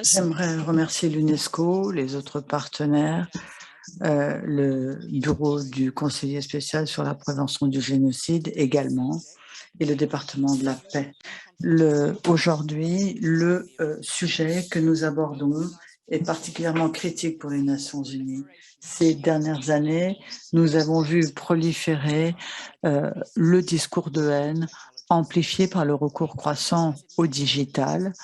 J'aimerais remercier l'UNESCO, les autres partenaires, le bureau du conseiller spécial sur la prévention du génocide également, et le département de la paix. Aujourd'hui, le sujet que nous abordons est particulièrement critique pour les Nations unies. Ces dernières années, nous avons vu proliférer le discours de haine amplifié par le recours croissant au digital.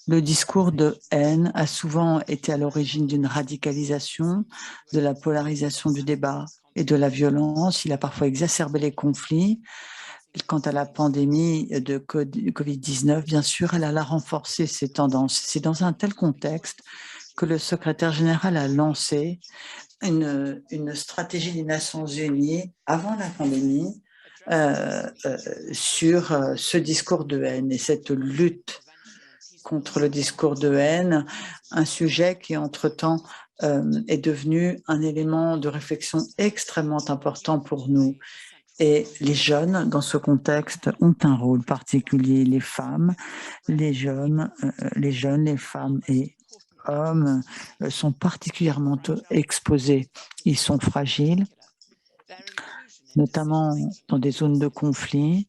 Le discours de haine a souvent été à l'origine d'une radicalisation, de la polarisation du débat et de la violence. Il a parfois exacerbé les conflits. Quant à la pandémie de Covid-19, bien sûr, elle a renforcé ces tendances. C'est dans un tel contexte que le secrétaire général a lancé une stratégie des Nations unies avant la pandémie sur ce discours de haine et cette lutte contre le discours de haine, un sujet qui, entre-temps, est devenu un élément de réflexion extrêmement important pour nous. Et les jeunes, dans ce contexte, ont un rôle particulier. Les femmes, les jeunes, les femmes et hommes sont particulièrement exposés. Ils sont fragiles, notamment dans des zones de conflit.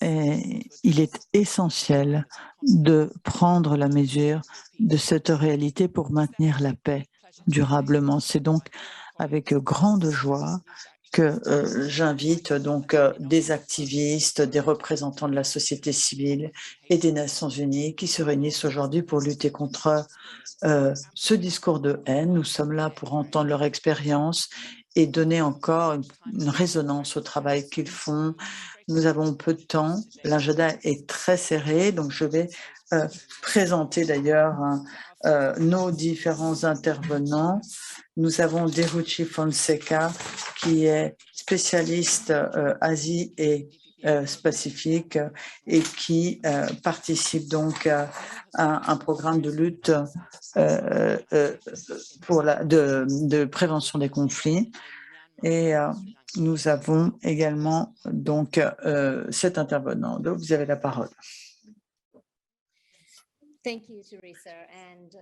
Et il est essentiel de prendre la mesure de cette réalité pour maintenir la paix durablement. C'est donc avec grande joie que j'invite donc des activistes, des représentants de la société civile et des Nations unies qui se réunissent aujourd'hui pour lutter contre ce discours de haine. Nous sommes là pour entendre leur expérience et donner encore une résonance au travail qu'ils font. Nous avons peu de temps, l'agenda est très serré, donc je vais présenter d'ailleurs nos différents intervenants. Nous avons Derucci Fonseca, qui est spécialiste Asie et Pacifique et qui participe donc à un programme de lutte de prévention des conflits. Et nous avons également donc cet intervenant. Donc, vous avez la parole.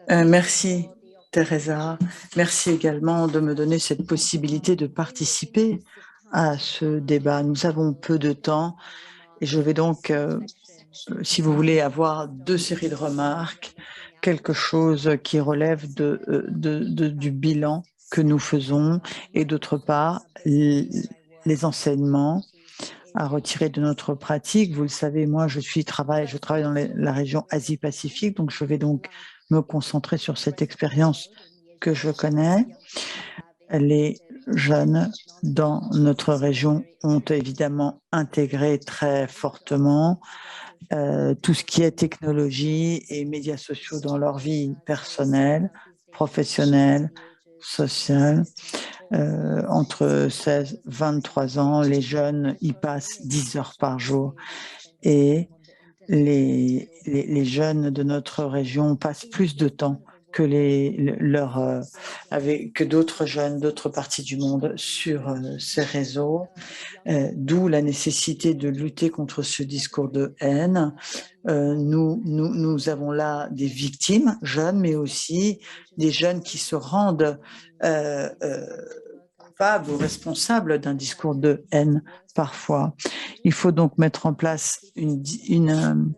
Merci, Teresa. Merci également de me donner cette possibilité de participer à ce débat. Nous avons peu de temps et je vais donc, si vous voulez, avoir deux séries de remarques, quelque chose qui relève du bilan que nous faisons et d'autre part, les enseignements à retirer de notre pratique. Vous le savez, moi, je travaille dans la région Asie-Pacifique, donc je vais donc me concentrer sur cette expérience que je connais. Les jeunes dans notre région ont évidemment intégré très fortement tout ce qui est technologie et médias sociaux dans leur vie personnelle, professionnelle, sociale. Entre 16 et 23 ans, les jeunes y passent 10 heures par jour et les jeunes de notre région passent plus de temps que que d'autres jeunes d'autres parties du monde sur ces réseaux, d'où la nécessité de lutter contre ce discours de haine. Nous avons là des victimes jeunes, mais aussi des jeunes qui se rendent coupables ou responsables d'un discours de haine parfois. Il faut donc mettre en place une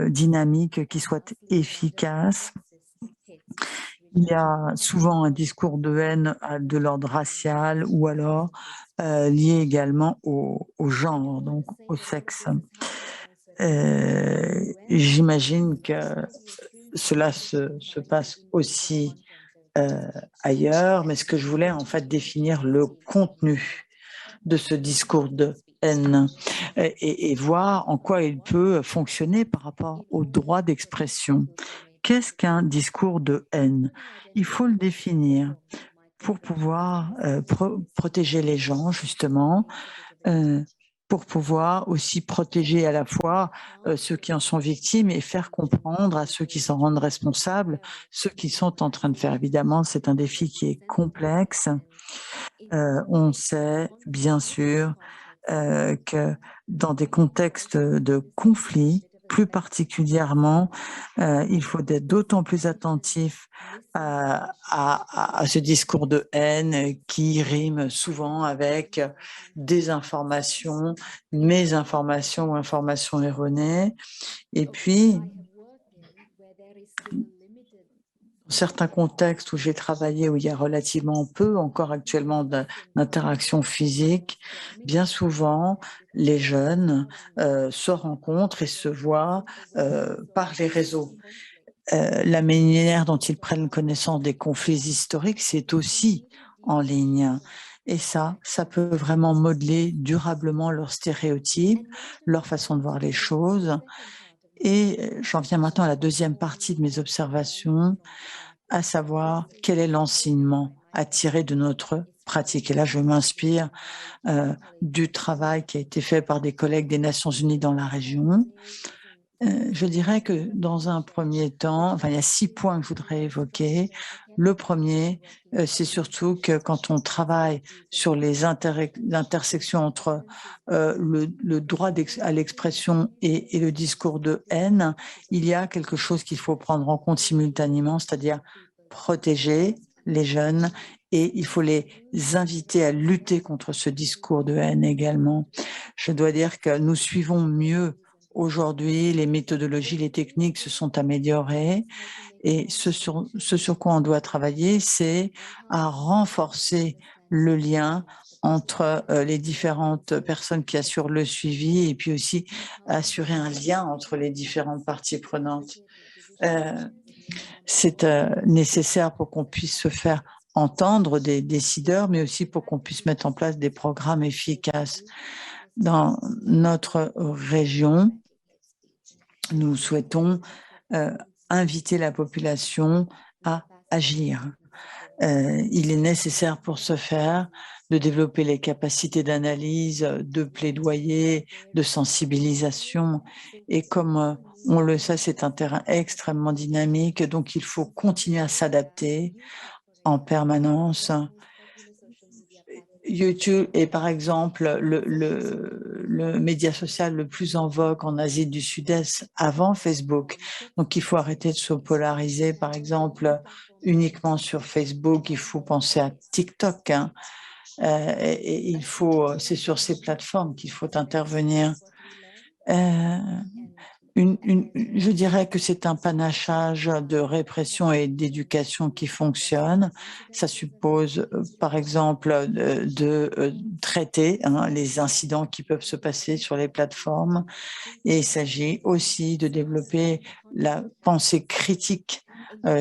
dynamique qui soit efficace. Il y a souvent un discours de haine de l'ordre racial ou alors lié également au genre, donc au sexe. J'imagine que cela se passe aussi ailleurs, mais ce que je voulais en fait définir le contenu de ce discours de haine et voir en quoi il peut fonctionner par rapport au droit d'expression. Qu'est-ce qu'un discours de haine? Il faut le définir pour pouvoir protéger les gens, justement, pour pouvoir aussi protéger à la fois ceux qui en sont victimes et faire comprendre à ceux qui s'en rendent responsables ce qu'ils sont en train de faire. Évidemment, c'est un défi qui est complexe. On sait, bien sûr, que dans des contextes de conflit, plus particulièrement, il faut être d'autant plus attentif à ce discours de haine qui rime souvent avec désinformation, mésinformation ou information erronée. Et puis, dans certains contextes où j'ai travaillé, où il y a relativement peu encore actuellement d'interaction physique, bien souvent, les jeunes se rencontrent et se voient par les réseaux. La manière dont ils prennent connaissance des conflits historiques, c'est aussi en ligne. Et ça peut vraiment modeler durablement leurs stéréotypes, leur façon de voir les choses. Et j'en viens maintenant à la deuxième partie de mes observations, à savoir quel est l'enseignement à tirer de notre pratique. Et là, je m'inspire du travail qui a été fait par des collègues des Nations Unies dans la région. Je dirais que dans un premier temps, il y a 6 points que je voudrais évoquer. Le premier, c'est surtout que quand on travaille sur l'intersection entre le droit à l'expression et le discours de haine, il y a quelque chose qu'il faut prendre en compte simultanément, c'est-à-dire protéger les jeunes et il faut les inviter à lutter contre ce discours de haine également. Je dois dire que nous suivons mieux aujourd'hui, les méthodologies, les techniques se sont améliorées et ce sur quoi on doit travailler, c'est à renforcer le lien entre les différentes personnes qui assurent le suivi et puis aussi assurer un lien entre les différentes parties prenantes. C'est nécessaire pour qu'on puisse se faire entendre des décideurs, mais aussi pour qu'on puisse mettre en place des programmes efficaces. Dans notre région, nous souhaitons inviter la population à agir. Il est nécessaire pour ce faire de développer les capacités d'analyse, de plaidoyer, de sensibilisation. Et comme on le sait, c'est un terrain extrêmement dynamique, donc il faut continuer à s'adapter en permanence. YouTube est par exemple le média social le plus en vogue en Asie du Sud-Est avant Facebook. Donc il faut arrêter de se polariser par exemple uniquement sur Facebook, il faut penser à TikTok. Et c'est sur ces plateformes qu'il faut intervenir. Je dirais que c'est un panachage de répression et d'éducation qui fonctionne. Ça suppose, par exemple, de traiter les incidents qui peuvent se passer sur les plateformes. Et il s'agit aussi de développer la pensée critique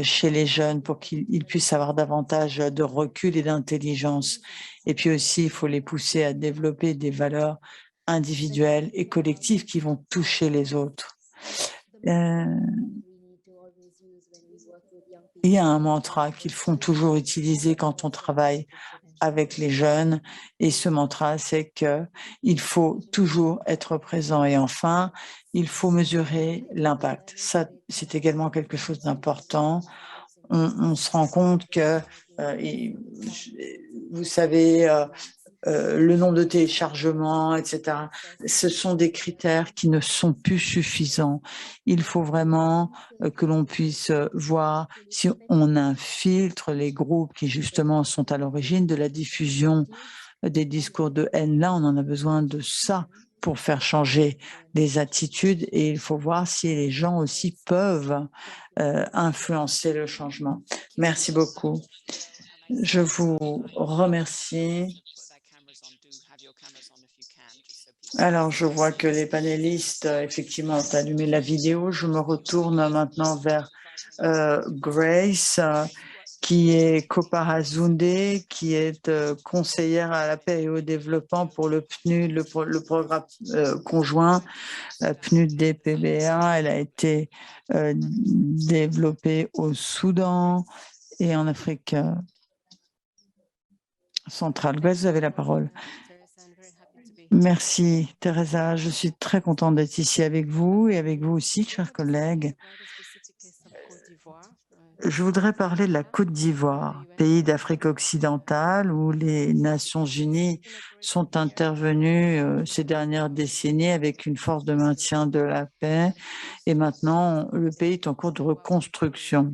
chez les jeunes pour qu'ils puissent avoir davantage de recul et d'intelligence. Et puis aussi, il faut les pousser à développer des valeurs individuelles et collectives qui vont toucher les autres. Il y a un mantra qu'ils font toujours utiliser quand on travaille avec les jeunes et ce mantra, c'est qu'il faut toujours être présent et enfin, il faut mesurer l'impact. Ça, c'est également quelque chose d'important. On se rend compte que, vous savez, le nombre de téléchargements, etc. Ce sont des critères qui ne sont plus suffisants. Il faut vraiment que l'on puisse voir si on infiltre les groupes qui justement sont à l'origine de la diffusion des discours de haine. Là, on en a besoin de ça pour faire changer les attitudes et il faut voir si les gens aussi peuvent influencer le changement. Merci beaucoup. Je vous remercie. Alors, je vois que les panélistes, effectivement, ont allumé la vidéo. Je me retourne maintenant vers Grace, qui est Koparazunde, qui est conseillère à la paix et au développement pour le PNUD, le programme conjoint PNUD-DPBA. Elle a été développée au Soudan et en Afrique centrale. Grace, vous avez la parole. Merci, Teresa. Je suis très contente d'être ici avec vous et avec vous aussi, chers collègues. Je voudrais parler de la Côte d'Ivoire, pays d'Afrique occidentale où les Nations unies sont intervenues ces dernières décennies avec une force de maintien de la paix et maintenant le pays est en cours de reconstruction.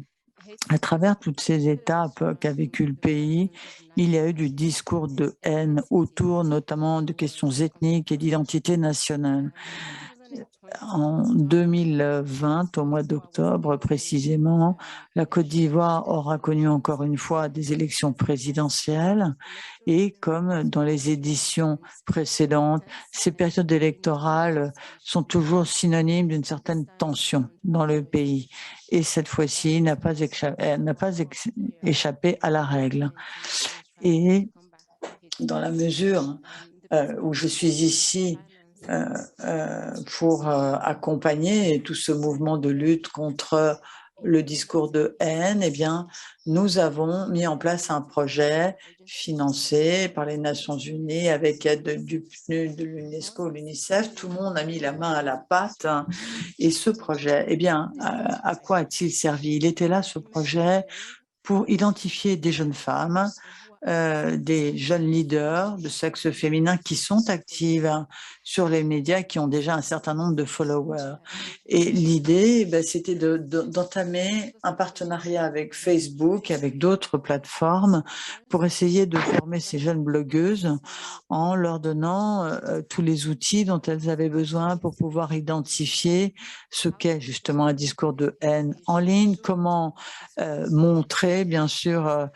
À travers toutes ces étapes qu'a vécu le pays, il y a eu du discours de haine autour notamment de questions ethniques et d'identité nationale. En 2020, au mois d'octobre précisément, la Côte d'Ivoire aura connu encore une fois des élections présidentielles et comme dans les éditions précédentes, ces périodes électorales sont toujours synonymes d'une certaine tension dans le pays. Et cette fois-ci, elle n'a pas échappé à la règle. Et dans la mesure où je suis ici pour accompagner tout ce mouvement de lutte contre le discours de haine, eh bien, nous avons mis en place un projet financé par les Nations Unies avec aide du PNUD, de l'UNESCO, l'UNICEF. Tout le monde a mis la main à la pâte. Et ce projet, eh bien, à quoi a-t-il servi? Il était là, ce projet, pour identifier des jeunes femmes des jeunes leaders de sexe féminin qui sont actives sur les médias, qui ont déjà un certain nombre de followers. Et l'idée, c'était d'entamer un partenariat avec Facebook, avec d'autres plateformes, pour essayer de former ces jeunes blogueuses en leur donnant tous les outils dont elles avaient besoin pour pouvoir identifier ce qu'est justement un discours de haine en ligne, comment montrer bien sûr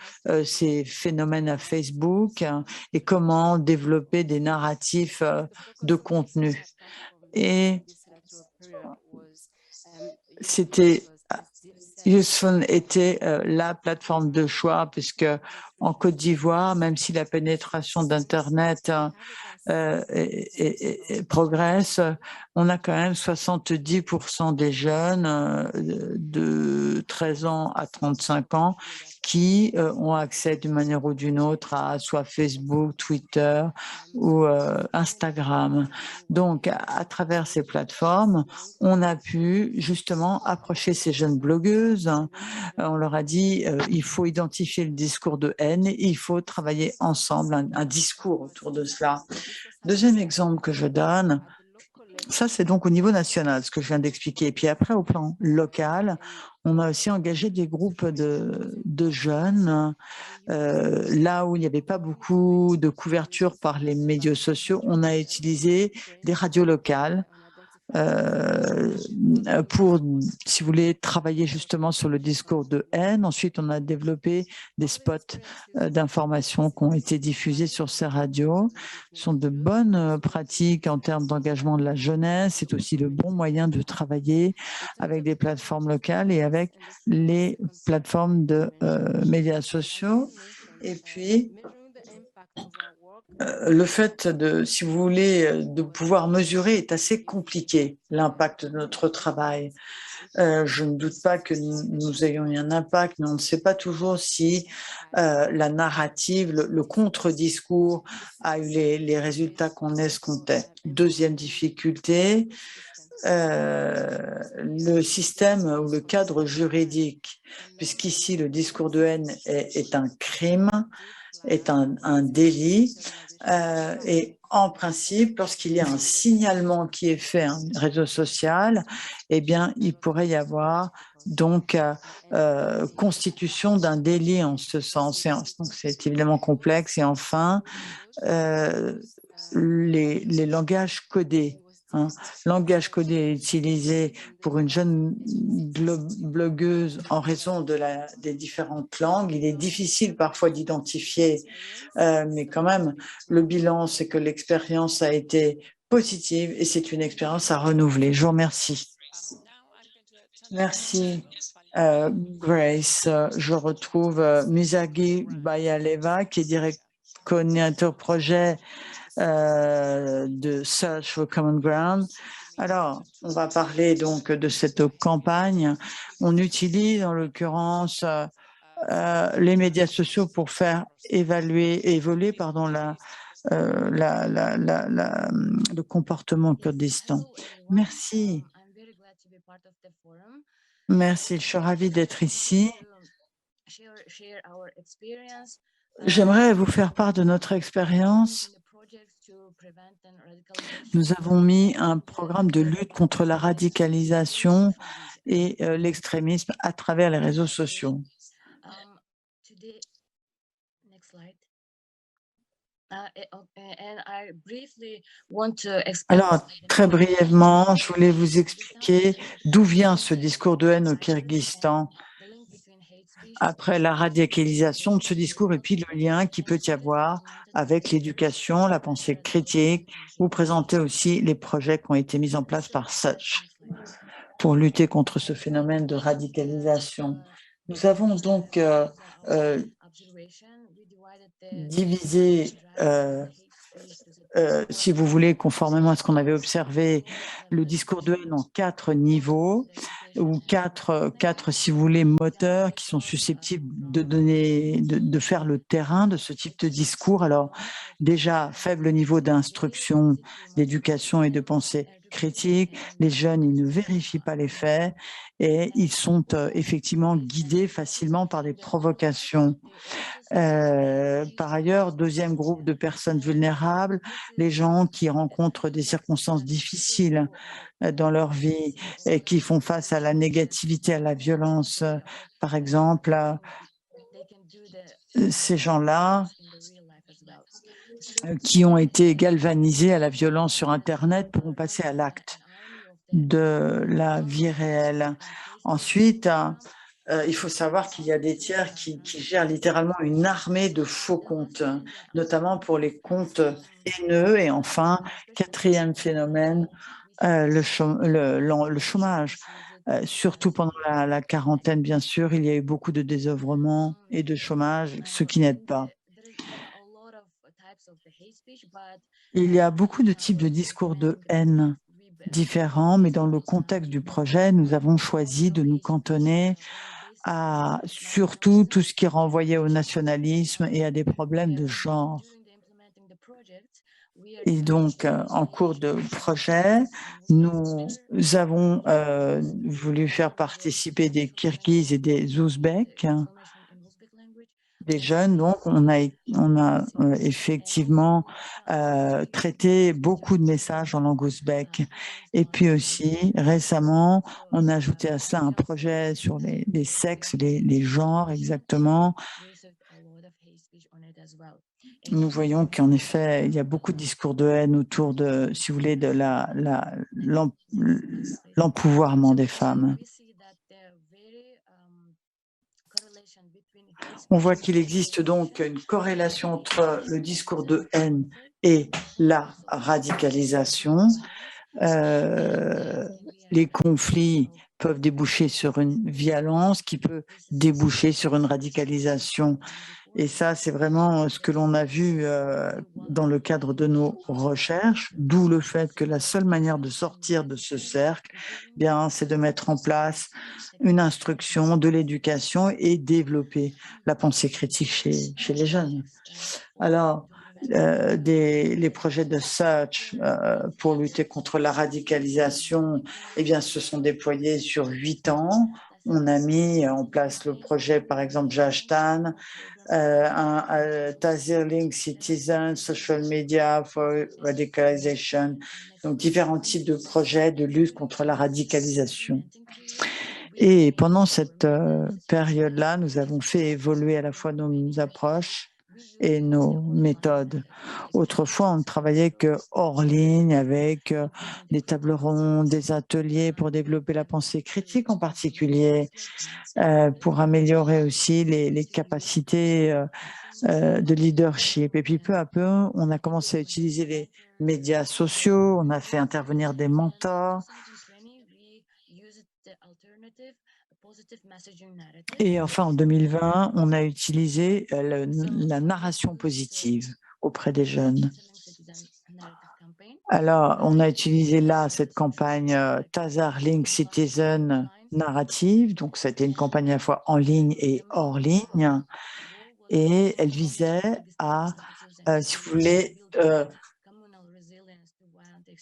ces phénomènes à Facebook et comment développer des narratifs de contenu. Et c'était Useful était la plateforme de choix puisque en Côte d'Ivoire, même si la pénétration d'Internet progresse, on a quand même 70% des jeunes de 13 ans à 35 ans qui ont accès d'une manière ou d'une autre à soit Facebook, Twitter ou Instagram. Donc, à travers ces plateformes, on a pu justement approcher ces jeunes blogueuses. On leur a dit, il faut identifier le discours de haine, et il faut travailler ensemble, un discours autour de cela. Deuxième exemple que je donne, ça c'est donc au niveau national, ce que je viens d'expliquer. Et puis après, au plan local, on a aussi engagé des groupes de jeunes. Là où il n'y avait pas beaucoup de couverture par les médias sociaux, on a utilisé des radios locales pour, si vous voulez, travailler justement sur le discours de haine. Ensuite, on a développé des spots d'information qui ont été diffusés sur ces radios. Ce sont de bonnes pratiques en termes d'engagement de la jeunesse. C'est aussi le bon moyen de travailler avec des plateformes locales et avec les plateformes de médias sociaux. Et puis, le fait de, si vous voulez, de pouvoir mesurer est assez compliqué, l'impact de notre travail. Je ne doute pas que nous ayons eu un impact, mais on ne sait pas toujours si la narrative, le contre-discours a eu les résultats qu'on escomptait. Deuxième difficulté, le système ou le cadre juridique, puisqu'ici le discours de haine est un crime, est un délit. Et en principe, lorsqu'il y a un signalement qui est fait à un réseau social, eh bien, il pourrait y avoir donc constitution d'un délit en ce sens. Donc, c'est évidemment complexe. Et enfin, les langages codés. Langage codé est utilisé pour une jeune blogueuse en raison des différentes langues. Il est difficile parfois d'identifier, mais quand même, le bilan, c'est que l'expérience a été positive et c'est une expérience à renouveler. Je vous remercie. Merci. Grace, je retrouve Musagi Bayaleva, qui est coordinateur projet de Search for Common Ground. Alors, on va parler donc de cette campagne. On utilise en l'occurrence les médias sociaux pour faire évoluer le comportement kurdistan. Merci. Merci, je suis ravie d'être ici. J'aimerais vous faire part de notre expérience. Nous avons mis un programme de lutte contre la radicalisation et l'extrémisme à travers les réseaux sociaux. Alors, très brièvement, je voulais vous expliquer d'où vient ce discours de haine au Kyrgyzstan après la radicalisation de ce discours et puis le lien qu'il peut y avoir avec l'éducation, la pensée critique. Vous présentez aussi les projets qui ont été mis en place par Such pour lutter contre ce phénomène de radicalisation. Nous avons donc divisé si vous voulez, conformément à ce qu'on avait observé, le discours de haine en 4 niveaux, ou quatre, si vous voulez, moteurs qui sont susceptibles de faire le terrain de ce type de discours. Alors, déjà, faible niveau d'instruction, d'éducation et de pensée critique. Les jeunes, ils ne vérifient pas les faits et ils sont effectivement guidés facilement par des provocations. Par ailleurs, deuxième groupe de personnes vulnérables, les gens qui rencontrent des circonstances difficiles dans leur vie et qui font face à la négativité, à la violence. Par exemple, ces gens-là qui ont été galvanisés à la violence sur Internet pourront passer à l'acte de la vie réelle. Ensuite, il faut savoir qu'il y a des tiers qui gèrent littéralement une armée de faux comptes, notamment pour les comptes haineux. Et enfin, quatrième phénomène, le chômage. Surtout pendant la quarantaine, bien sûr, il y a eu beaucoup de désœuvrement et de chômage, ce qui n'aide pas. Il y a beaucoup de types de discours de haine différents, mais dans le contexte du projet, nous avons choisi de nous cantonner à surtout tout ce qui renvoyait au nationalisme et à des problèmes de genre. Et donc, en cours de projet, nous avons voulu faire participer des Kirghizes et des Ouzbeks, des jeunes. Donc, on a effectivement traité beaucoup de messages en langue ouzbek. Et puis aussi, récemment, on a ajouté à cela un projet sur les sexes, les genres exactement. Nous voyons qu'en effet, il y a beaucoup de discours de haine autour de, si vous voulez, de l'empouvoirment des femmes. On voit qu'il existe donc une corrélation entre le discours de haine et la radicalisation. Les conflits peuvent déboucher sur une violence qui peut déboucher sur une radicalisation. Et ça, c'est vraiment ce que l'on a vu dans le cadre de nos recherches, d'où le fait que la seule manière de sortir de ce cercle, bien, c'est de mettre en place une instruction, de l'éducation et développer la pensée critique chez les jeunes. Alors, les projets de Search pour lutter contre la radicalisation, eh bien, se sont déployés sur 8 ans. On a mis en place le projet, par exemple, Jashtan, Tazir Link Citizen, Social Media for Radicalization, donc différents types de projets de lutte contre la radicalisation. Et pendant cette période-là, nous avons fait évoluer à la fois nos approches et nos méthodes. Autrefois, on ne travaillait que hors ligne avec des tables rondes, des ateliers pour développer la pensée critique en particulier, pour améliorer aussi les capacités de leadership. Et puis peu à peu, on a commencé à utiliser les médias sociaux, on a fait intervenir des mentors. Et enfin, en 2020, on a utilisé la narration positive auprès des jeunes. Alors, on a utilisé là cette campagne Tazar Link Citizen narrative. Donc, c'était une campagne à la fois en ligne et hors ligne. Et elle visait à, si vous voulez,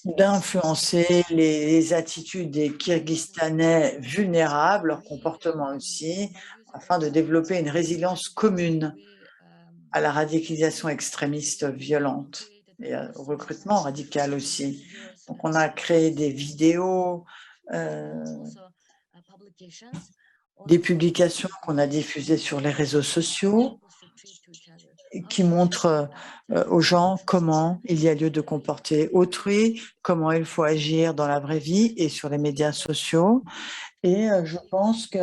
d'influencer les attitudes des Kirghizstanais vulnérables, leur comportement aussi, afin de développer une résilience commune à la radicalisation extrémiste violente et au recrutement radical aussi. Donc, on a créé des vidéos, des publications qu'on a diffusées sur les réseaux sociaux qui montrent aux gens comment il y a lieu de comporter autrui, comment il faut agir dans la vraie vie et sur les médias sociaux. Et je pense que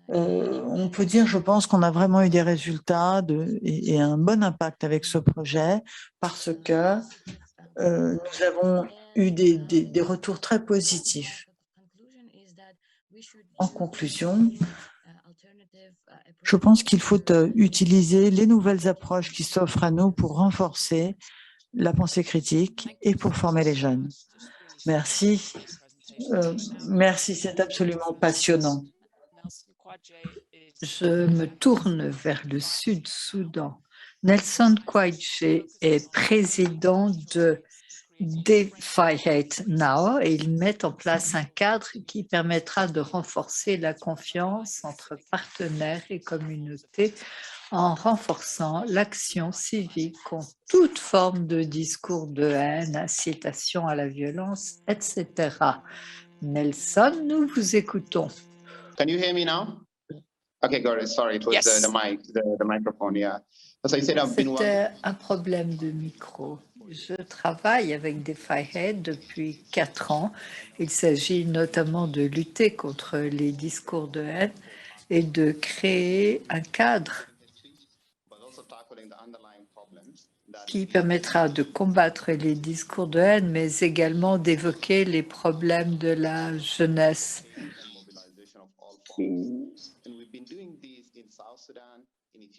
on peut dire, je pense qu'on a vraiment eu des résultats et un bon impact avec ce projet parce que nous avons eu des retours très positifs. En conclusion, je pense qu'il faut utiliser les nouvelles approches qui s'offrent à nous pour renforcer la pensée critique et pour former les jeunes. Merci. Merci, c'est absolument passionnant. Je me tourne vers le Sud-Soudan. Nelson Kouache est président de DeFi Hate Now et ils mettent en place un cadre qui permettra de renforcer la confiance entre partenaires et communautés en renforçant l'action civique contre toute forme de discours de haine, incitation à la violence, etc. Nelson, nous vous écoutons. Can you hear me now? Okay, got it. Sorry, it was the mic, the microphone. Yeah. As I said, I've been C'était un problème de micro. Je travaille avec DeFi Hate depuis 4 ans. Il s'agit notamment de lutter contre les discours de haine et de créer un cadre qui permettra de combattre les discours de haine, mais également d'évoquer les problèmes de la jeunesse.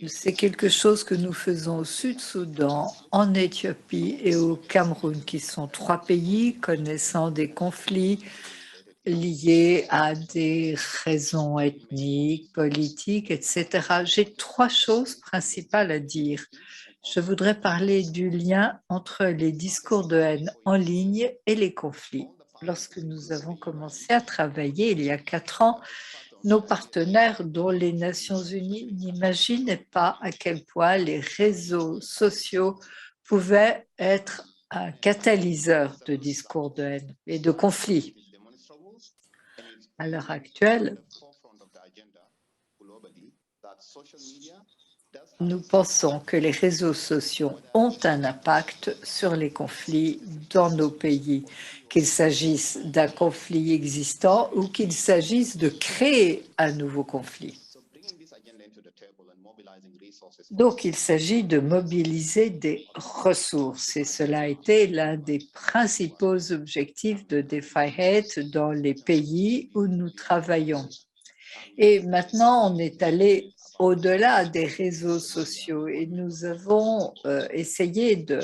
C'est quelque chose que nous faisons au Sud-Soudan, en Éthiopie et au Cameroun, qui sont 3 pays connaissant des conflits liés à des raisons ethniques, politiques, etc. J'ai 3 choses principales à dire. Je voudrais parler du lien entre les discours de haine en ligne et les conflits. Lorsque nous avons commencé à travailler il y a 4 ans, nos partenaires, dont les Nations Unies, n'imaginaient pas à quel point les réseaux sociaux pouvaient être un catalyseur de discours de haine et de conflits. À l'heure actuelle, nous pensons que les réseaux sociaux ont un impact sur les conflits dans nos pays, qu'il s'agisse d'un conflit existant ou qu'il s'agisse de créer un nouveau conflit. Donc, il s'agit de mobiliser des ressources et cela a été l'un des principaux objectifs de DeFi Hate dans les pays où nous travaillons. Et maintenant, on est allé au-delà des réseaux sociaux et nous avons essayé de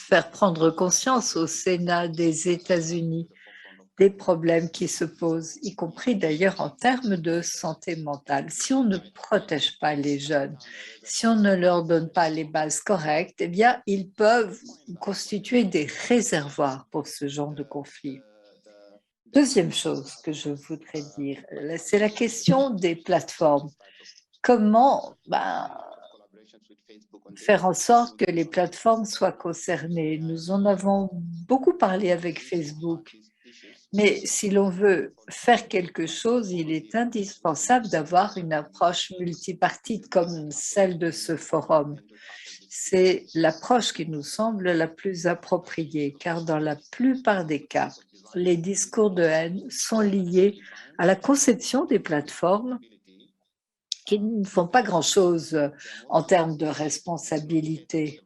faire prendre conscience au Sénat des États-Unis des problèmes qui se posent, y compris d'ailleurs en termes de santé mentale. Si on ne protège pas les jeunes, si on ne leur donne pas les bases correctes, eh bien, ils peuvent constituer des réservoirs pour ce genre de conflit. Deuxième chose que je voudrais dire, c'est la question des plateformes. Comment faire en sorte que les plateformes soient concernées? Nous en avons beaucoup parlé avec Facebook. Mais si l'on veut faire quelque chose, il est indispensable d'avoir une approche multipartite comme celle de ce forum. C'est l'approche qui nous semble la plus appropriée, car dans la plupart des cas, les discours de haine sont liés à la conception des plateformes qui ne font pas grand-chose en termes de responsabilité.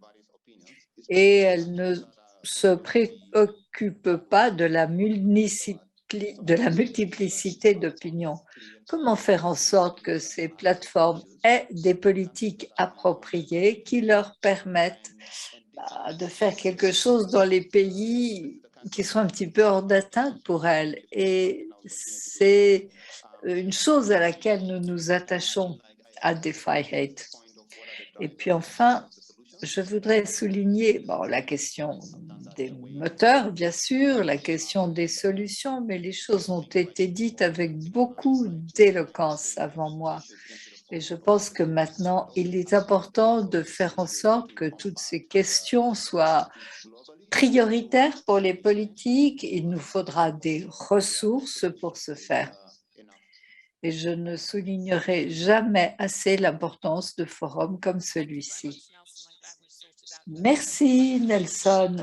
Et elles ne se préoccupent pas de la multiplicité d'opinions. Comment faire en sorte que ces plateformes aient des politiques appropriées qui leur permettent de faire quelque chose dans les pays qui sont un petit peu hors d'atteinte pour elles? Et c'est une chose à laquelle nous nous attachons à DeFi Hate. Et puis enfin, je voudrais souligner la question des moteurs, bien sûr, la question des solutions, mais les choses ont été dites avec beaucoup d'éloquence avant moi. Et je pense que maintenant, il est important de faire en sorte que toutes ces questions soient prioritaires pour les politiques. Il nous faudra des ressources pour ce faire. Et je ne soulignerai jamais assez l'importance de forums comme celui-ci. Merci, Nelson.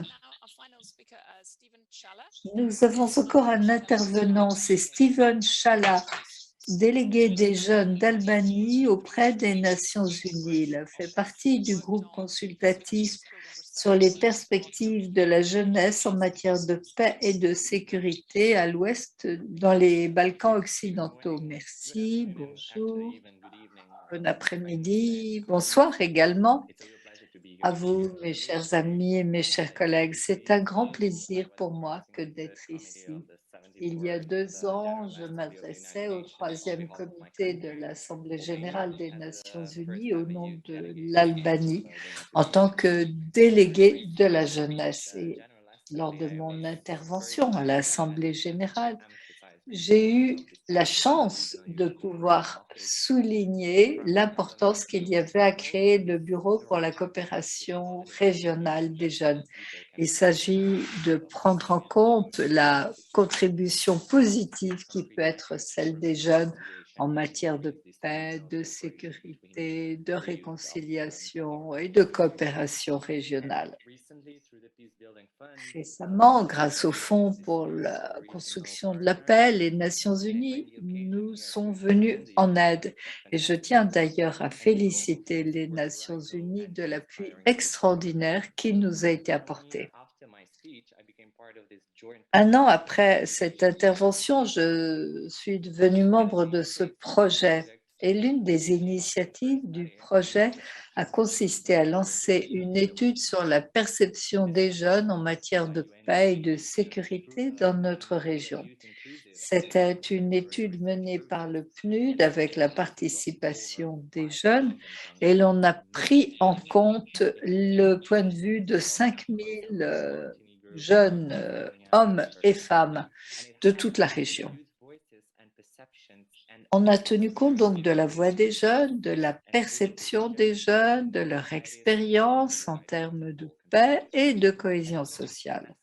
Nous avons encore un intervenant, c'est Steven Chala, délégué des jeunes d'Albanie auprès des Nations Unies. Il fait partie du groupe consultatif sur les perspectives de la jeunesse en matière de paix et de sécurité à l'ouest dans les Balkans occidentaux. Merci, bonjour, bon après-midi, bonsoir également à vous, mes chers amis et mes chers collègues. C'est un grand plaisir pour moi que d'être ici. Il y a 2 ans, je m'adressais au 3e comité de l'Assemblée générale des Nations unies au nom de l'Albanie en tant que délégué de la jeunesse. Et lors de mon intervention à l'Assemblée générale, j'ai eu la chance de pouvoir souligner l'importance qu'il y avait à créer le Bureau pour la coopération régionale des jeunes. Il s'agit de prendre en compte la contribution positive qui peut être celle des jeunes en matière de paix, de sécurité, de réconciliation et de coopération régionale. Récemment, grâce au Fonds pour la construction de la paix, les Nations unies nous sont venus en aide. Et je tiens d'ailleurs à féliciter les Nations unies de l'appui extraordinaire qui nous a été apporté. 1 an après cette intervention, je suis devenue membre de ce projet. Et l'une des initiatives du projet a consisté à lancer une étude sur la perception des jeunes en matière de paix et de sécurité dans notre région. C'était une étude menée par le PNUD avec la participation des jeunes et l'on a pris en compte le point de vue de 5000 jeunes hommes et femmes de toute la région. On a tenu compte donc de la voix des jeunes, de la perception des jeunes, de leur expérience en termes de paix et de cohésion sociale.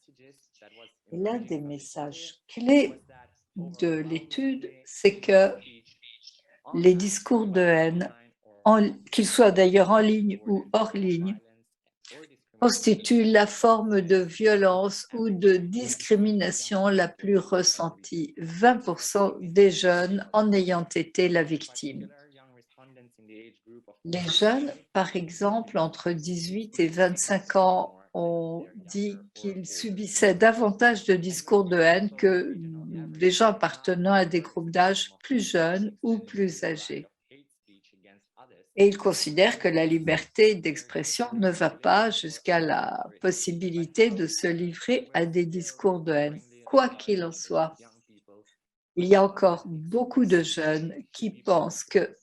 Et l'un des messages clés de l'étude, c'est que les discours de haine, qu'ils soient d'ailleurs en ligne ou hors ligne, constituent la forme de violence ou de discrimination la plus ressentie, 20% des jeunes en ayant été la victime. Les jeunes, par exemple, entre 18 et 25 ans, ont dit qu'ils subissaient davantage de discours de haine que des gens appartenant à des groupes d'âge plus jeunes ou plus âgés. Et ils considèrent que la liberté d'expression ne va pas jusqu'à la possibilité de se livrer à des discours de haine. Quoi qu'il en soit, il y a encore beaucoup de jeunes qui pensent que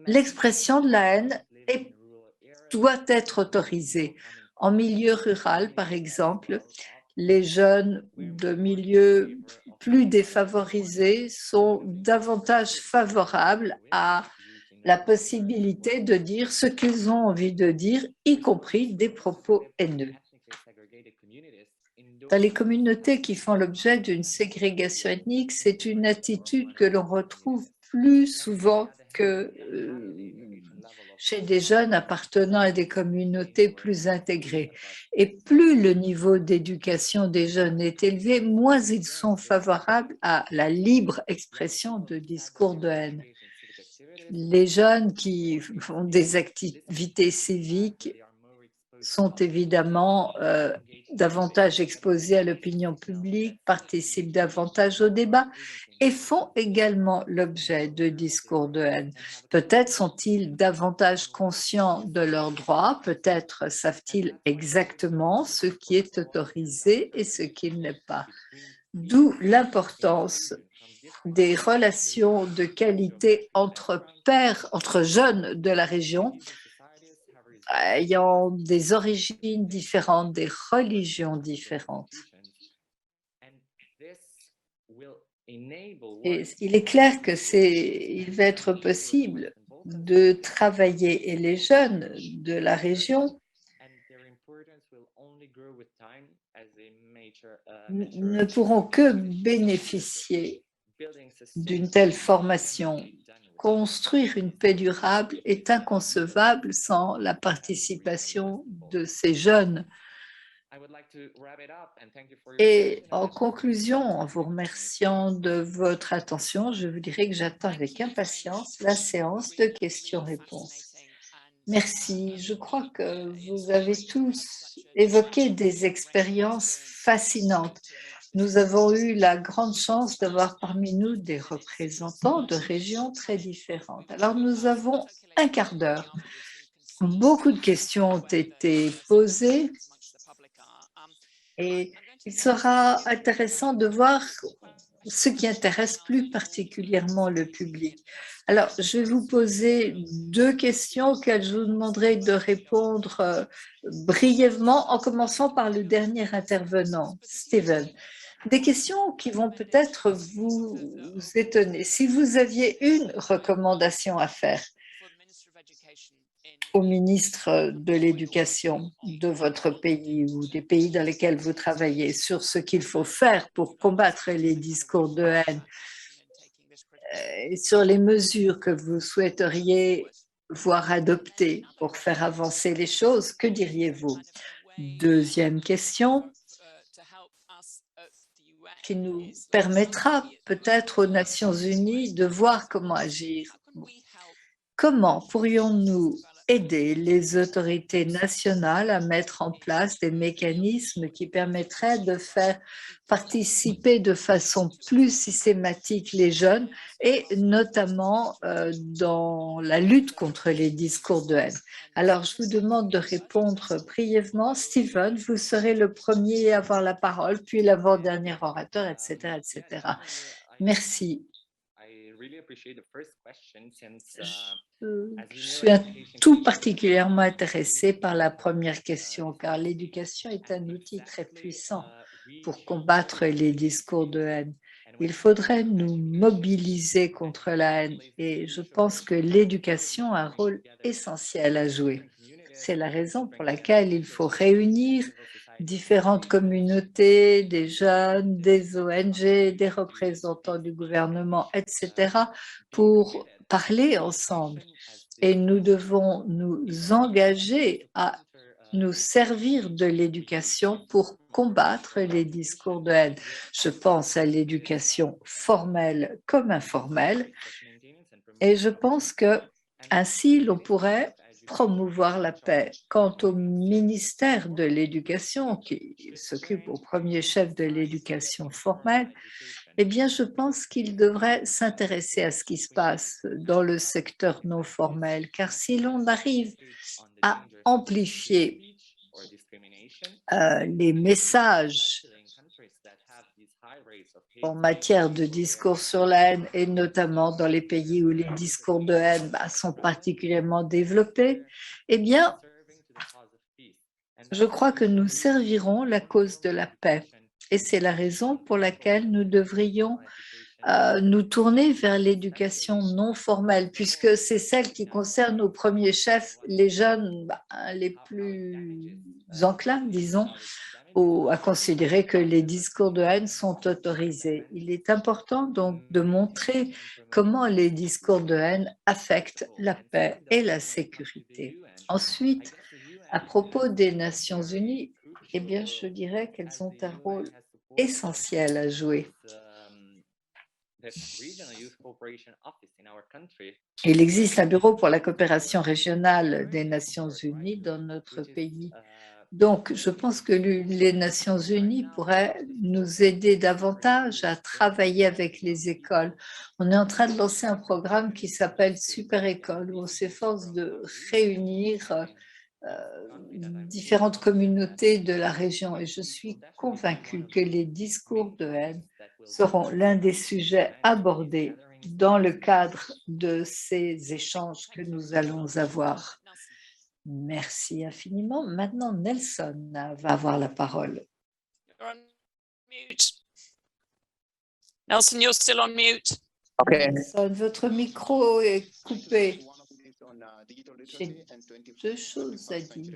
l'expression de la haine doit être autorisée. En milieu rural, par exemple, les jeunes de milieux plus défavorisés sont davantage favorables à la possibilité de dire ce qu'ils ont envie de dire, y compris des propos haineux. Dans les communautés qui font l'objet d'une ségrégation ethnique, c'est une attitude que l'on retrouve plus souvent que chez des jeunes appartenant à des communautés plus intégrées. Et plus le niveau d'éducation des jeunes est élevé, moins ils sont favorables à la libre expression de discours de haine. Les jeunes qui font des activités civiques sont évidemment davantage exposés à l'opinion publique, participent davantage au débat et font également l'objet de discours de haine. Peut-être sont-ils davantage conscients de leurs droits, peut-être savent-ils exactement ce qui est autorisé et ce qui ne l'est pas. D'où l'importance des relations de qualité entre pairs, entre jeunes de la région, ayant des origines différentes, des religions différentes. Et il est clair que il va être possible de travailler, et les jeunes de la région ne pourront que bénéficier d'une telle formation. Construire une paix durable est inconcevable sans la participation de ces jeunes. Et en conclusion, en vous remerciant de votre attention, je vous dirais que j'attends avec impatience la séance de questions-réponses. Merci. Je crois que vous avez tous évoqué des expériences fascinantes. Nous avons eu la grande chance d'avoir parmi nous des représentants de régions très différentes. Alors, nous avons un quart d'heure. Beaucoup de questions ont été posées et il sera intéressant de voir ce qui intéresse plus particulièrement le public. Alors, je vais vous poser deux questions auxquelles je vous demanderai de répondre brièvement, en commençant par le dernier intervenant, Steven. Des questions qui vont peut-être vous étonner. Si vous aviez une recommandation à faire au ministre de l'Éducation de votre pays ou des pays dans lesquels vous travaillez sur ce qu'il faut faire pour combattre les discours de haine et sur les mesures que vous souhaiteriez voir adoptées pour faire avancer les choses, que diriez-vous? Deuxième question qui nous permettra peut-être aux Nations Unies de voir comment agir. Comment pourrions-nous aider les autorités nationales à mettre en place des mécanismes qui permettraient de faire participer de façon plus systématique les jeunes et notamment dans la lutte contre les discours de haine? Alors, je vous demande de répondre brièvement. Stephen, vous serez le premier à avoir la parole, puis l'avant-dernier orateur, etc., etc. Merci. Je suis tout particulièrement intéressée par la première question, car l'éducation est un outil très puissant pour combattre les discours de haine. Il faudrait nous mobiliser contre la haine et je pense que l'éducation a un rôle essentiel à jouer. C'est la raison pour laquelle il faut réunir différentes communautés, des jeunes, des ONG, des représentants du gouvernement, etc., pour parler ensemble. Et nous devons nous engager à nous servir de l'éducation pour combattre les discours de haine. Je pense à l'éducation formelle comme informelle. Et je pense que ainsi, l'on pourrait promouvoir la paix. Quant au ministère de l'Éducation, qui s'occupe au premier chef de l'éducation formelle, eh bien, je pense qu'il devrait s'intéresser à ce qui se passe dans le secteur non formel, car si l'on arrive à amplifier les messages en matière de discours sur la haine, et notamment dans les pays où les discours de haine sont particulièrement développés, eh bien, je crois que nous servirons la cause de la paix. Et c'est la raison pour laquelle nous devrions nous tourner vers l'éducation non formelle, puisque c'est celle qui concerne au premier chef les jeunes les plus enclins, disons, à considérer que les discours de haine sont autorisés. Il est important donc de montrer comment les discours de haine affectent la paix et la sécurité. Ensuite, à propos des Nations Unies, eh bien, je dirais qu'elles ont un rôle essentiel à jouer. Il existe un bureau pour la coopération régionale des Nations Unies dans notre pays. Donc, je pense que les Nations Unies pourraient nous aider davantage à travailler avec les écoles. On est en train de lancer un programme qui s'appelle Super École, où on s'efforce de réunir différentes communautés de la région. Et je suis convaincue que les discours de haine seront l'un des sujets abordés dans le cadre de ces échanges que nous allons avoir. Merci infiniment. Maintenant, Nelson va avoir la parole. You're on mute. Nelson, you're still on mute. Okay. Nelson, votre micro est coupé. J'ai deux choses à dire.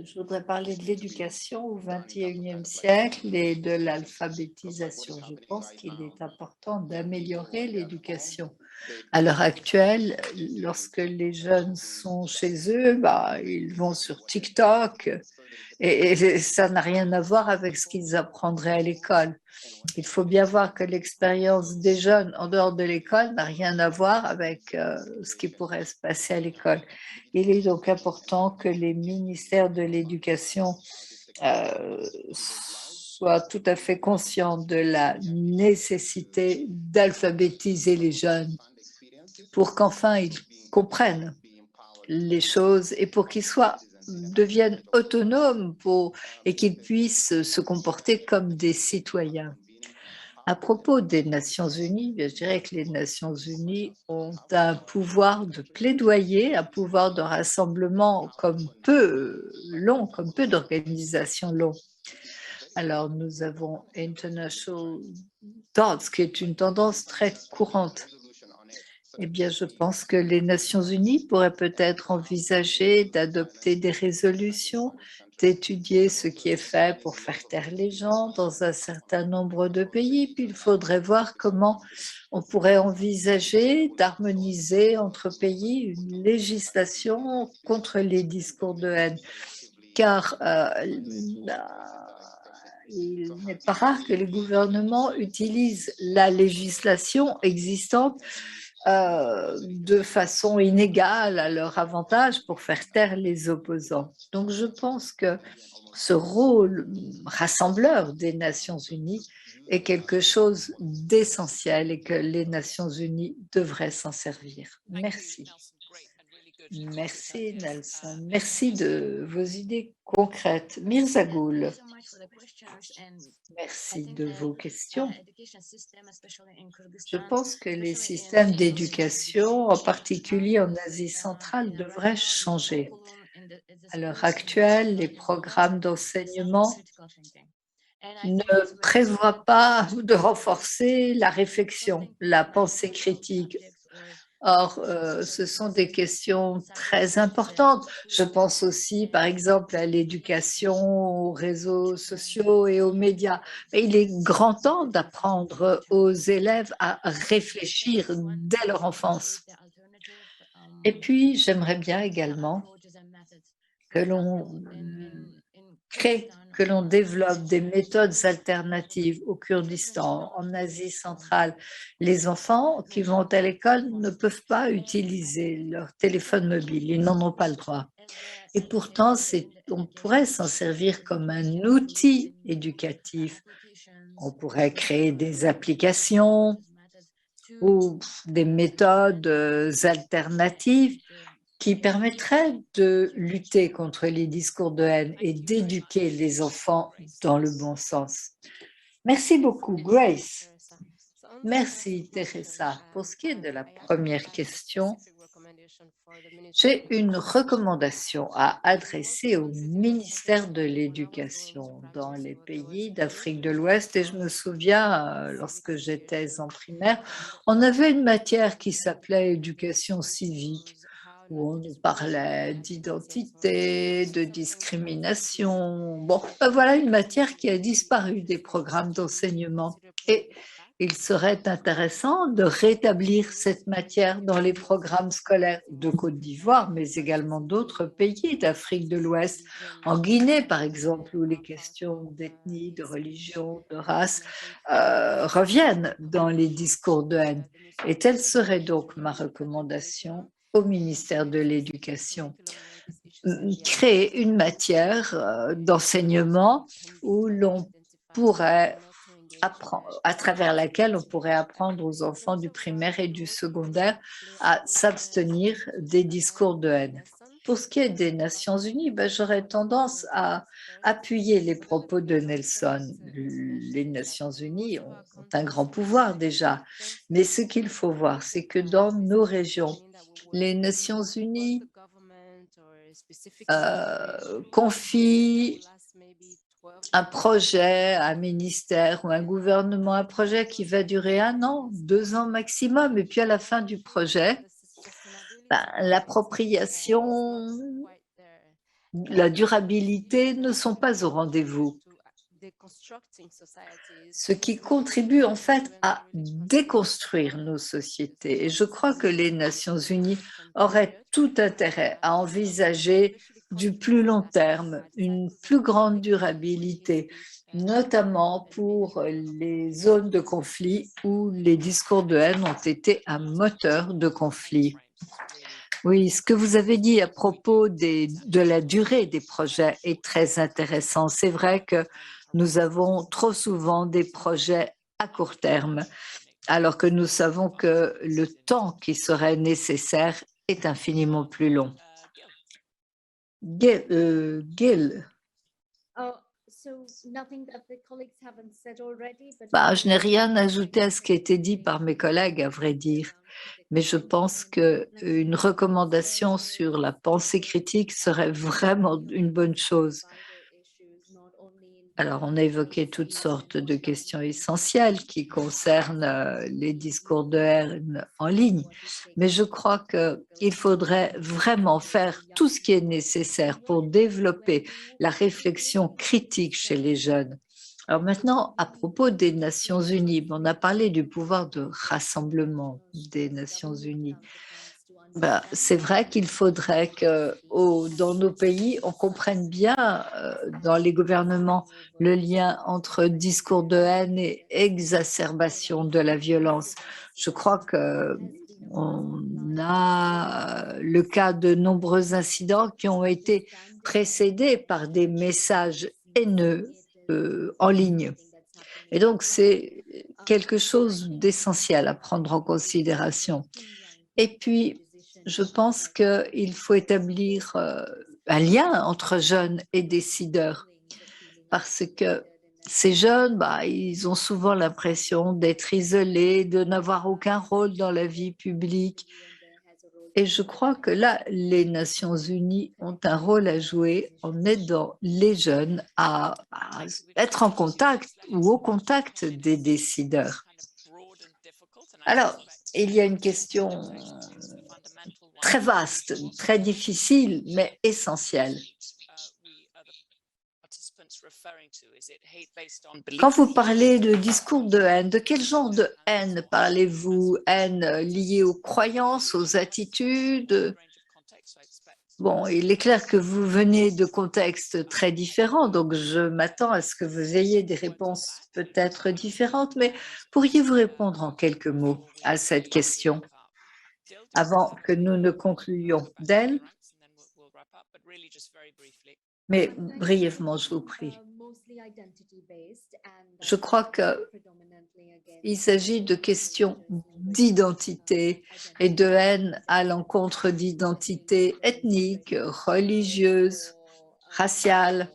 Je voudrais parler de l'éducation au XXIe siècle et de l'alphabétisation. Je pense qu'il est important d'améliorer l'éducation. À l'heure actuelle, lorsque les jeunes sont chez eux, ils vont sur TikTok et ça n'a rien à voir avec ce qu'ils apprendraient à l'école. Il faut bien voir que l'expérience des jeunes en dehors de l'école n'a rien à voir avec ce qui pourrait se passer à l'école. Il est donc important que les ministères de l'éducation soient tout à fait conscients de la nécessité d'alphabétiser les jeunes pour qu'enfin ils comprennent les choses et pour qu'ils deviennent autonomes et qu'ils puissent se comporter comme des citoyens. À propos des Nations Unies, je dirais que les Nations Unies ont un pouvoir de plaidoyer, un pouvoir de rassemblement comme peu d'organisations l'ont. Alors, nous avons International Thoughts, qui est une tendance très courante. Eh bien, je pense que les Nations Unies pourraient peut-être envisager d'adopter des résolutions, d'étudier ce qui est fait pour faire taire les gens dans un certain nombre de pays. Puis il faudrait voir comment on pourrait envisager d'harmoniser entre pays une législation contre les discours de haine. Car il n'est pas rare que les gouvernements utilisent la législation existante de façon inégale à leur avantage pour faire taire les opposants. Donc je pense que ce rôle rassembleur des Nations Unies est quelque chose d'essentiel et que les Nations Unies devraient s'en servir. Merci. Merci Nelson. Merci de vos idées concrètes. Mirza Ghoul. Merci de vos questions. Je pense que les systèmes d'éducation, en particulier en Asie centrale, devraient changer. À l'heure actuelle, les programmes d'enseignement ne prévoient pas de renforcer la réflexion, la pensée critique. Or, ce sont des questions très importantes. Je pense aussi, par exemple, à l'éducation, aux réseaux sociaux et aux médias. Mais il est grand temps d'apprendre aux élèves à réfléchir dès leur enfance. Et puis, j'aimerais bien également que l'on que l'on développe des méthodes alternatives au Kurdistan, en Asie centrale. Les enfants qui vont à l'école ne peuvent pas utiliser leur téléphone mobile, ils n'en ont pas le droit. Et pourtant, on pourrait s'en servir comme un outil éducatif. On pourrait créer des applications ou des méthodes alternatives qui permettrait de lutter contre les discours de haine et d'éduquer les enfants dans le bon sens. Merci beaucoup, Grace. Merci, Teresa. Pour ce qui est de la première question, j'ai une recommandation à adresser au ministère de l'Éducation dans les pays d'Afrique de l'Ouest. Et je me souviens, lorsque j'étais en primaire, on avait une matière qui s'appelait éducation civique, où on nous parlait d'identité, de discrimination. Bon, voilà une matière qui a disparu des programmes d'enseignement. Et il serait intéressant de rétablir cette matière dans les programmes scolaires de Côte d'Ivoire, mais également d'autres pays d'Afrique de l'Ouest, en Guinée par exemple, où les questions d'ethnie, de religion, de race reviennent dans les discours de haine. Et telle serait donc ma recommandation au ministère de l'Éducation. Créer une matière d'enseignement où l'on pourrait à travers laquelle on pourrait apprendre aux enfants du primaire et du secondaire à s'abstenir des discours de haine. Pour ce qui est des Nations Unies, j'aurais tendance à appuyer les propos de Nelson. Les Nations Unies ont un grand pouvoir déjà, mais ce qu'il faut voir, c'est que dans nos régions, les Nations Unies confie un projet, un ministère ou un gouvernement, un projet qui va durer 1 an, 2 ans maximum, et puis à la fin du projet, l'appropriation, la durabilité ne sont pas au rendez-vous. Ce qui contribue en fait à déconstruire nos sociétés. Et je crois que les Nations unies auraient tout intérêt à envisager du plus long terme, une plus grande durabilité, notamment pour les zones de conflit où les discours de haine ont été un moteur de conflit. Oui, ce que vous avez dit à propos de la durée des projets est très intéressant. C'est vrai que nous avons trop souvent des projets à court terme, alors que nous savons que le temps qui serait nécessaire est infiniment plus long. Gil. Je n'ai rien ajouté à ce qui a été dit par mes collègues, à vrai dire, mais je pense qu'une recommandation sur la pensée critique serait vraiment une bonne chose. Alors, on a évoqué toutes sortes de questions essentielles qui concernent les discours de haine en ligne, mais je crois qu'il faudrait vraiment faire tout ce qui est nécessaire pour développer la réflexion critique chez les jeunes. Alors maintenant, à propos des Nations unies, on a parlé du pouvoir de rassemblement des Nations unies. C'est vrai qu'il faudrait que dans nos pays, on comprenne bien dans les gouvernements le lien entre discours de haine et exacerbation de la violence. Je crois qu'on a le cas de nombreux incidents qui ont été précédés par des messages haineux en ligne. Et donc, c'est quelque chose d'essentiel à prendre en considération. Et puis, je pense qu'il faut établir un lien entre jeunes et décideurs, parce que ces jeunes, ils ont souvent l'impression d'être isolés, de n'avoir aucun rôle dans la vie publique. Et je crois que là, les Nations unies ont un rôle à jouer en aidant les jeunes à être en contact ou au contact des décideurs. Alors, il y a une question très vaste, très difficile, mais essentielle. Quand vous parlez de discours de haine, de quel genre de haine parlez-vous? Haine liée aux croyances, aux attitudes? Bon, il est clair que vous venez de contextes très différents, donc je m'attends à ce que vous ayez des réponses peut-être différentes, mais pourriez-vous répondre en quelques mots à cette question avant que nous ne concluions d'elle? Mais brièvement, je vous prie. Je crois qu'il s'agit de questions d'identité et de haine à l'encontre d'identités ethniques, religieuses, raciales.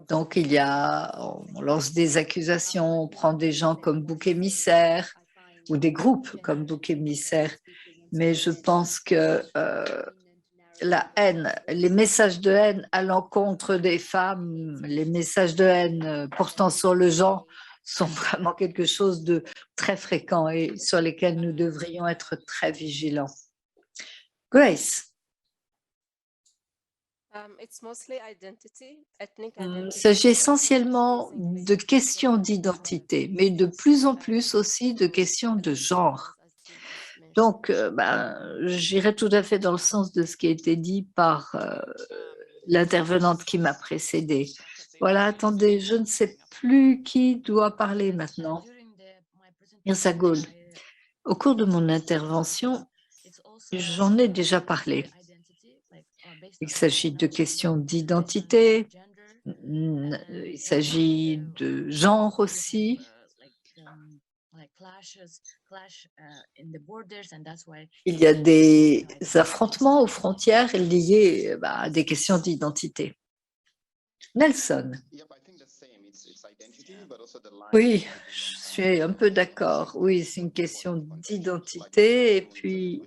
Donc, on lance des accusations, on prend des gens comme bouc émissaires ou des groupes comme bouc émissaires. Mais je pense que la haine, les messages de haine à l'encontre des femmes, les messages de haine portant sur le genre sont vraiment quelque chose de très fréquent et sur lesquels nous devrions être très vigilants. Grace. Il s'agit essentiellement de questions d'identité, mais de plus en plus aussi de questions de genre. Donc, j'irai tout à fait dans le sens de ce qui a été dit par l'intervenante qui m'a précédée. Voilà, attendez, je ne sais plus qui doit parler maintenant. Mirza Ghoul. Au cours de mon intervention, j'en ai déjà parlé. Il s'agit de questions d'identité, il s'agit de genre aussi. Il y a des affrontements aux frontières liés à des questions d'identité. Nelson. Oui, je suis un peu d'accord. Oui, c'est une question d'identité. Et puis,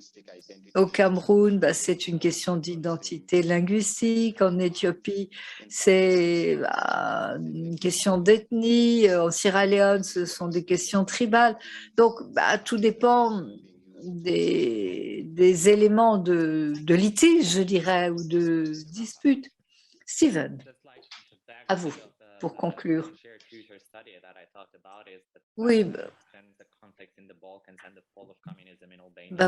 au Cameroun, c'est une question d'identité linguistique. En Éthiopie, c'est une question d'ethnie. En Sierra Leone, ce sont des questions tribales. Donc, tout dépend des éléments de litige, je dirais, ou de dispute. Steven, à vous, pour conclure. Oui,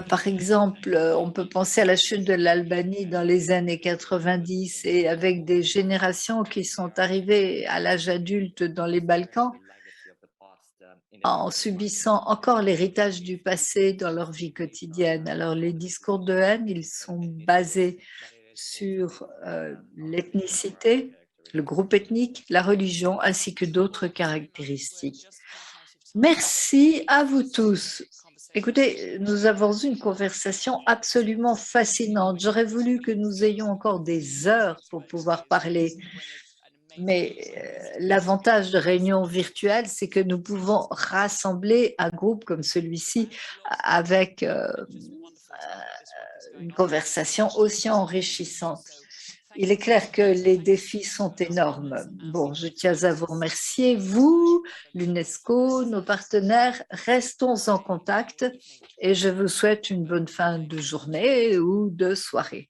par exemple, on peut penser à la chute de l'Albanie dans les années 90 et avec des générations qui sont arrivées à l'âge adulte dans les Balkans en subissant encore l'héritage du passé dans leur vie quotidienne. Alors, les discours de haine, ils sont basés sur l'ethnicité, le groupe ethnique, la religion, ainsi que d'autres caractéristiques. Merci à vous tous. Écoutez, nous avons eu une conversation absolument fascinante. J'aurais voulu que nous ayons encore des heures pour pouvoir parler. Mais l'avantage de réunions virtuelles, c'est que nous pouvons rassembler un groupe comme celui-ci avec une conversation aussi enrichissante. Il est clair que les défis sont énormes. Bon, je tiens à vous remercier, vous, l'UNESCO, nos partenaires. Restons en contact et je vous souhaite une bonne fin de journée ou de soirée.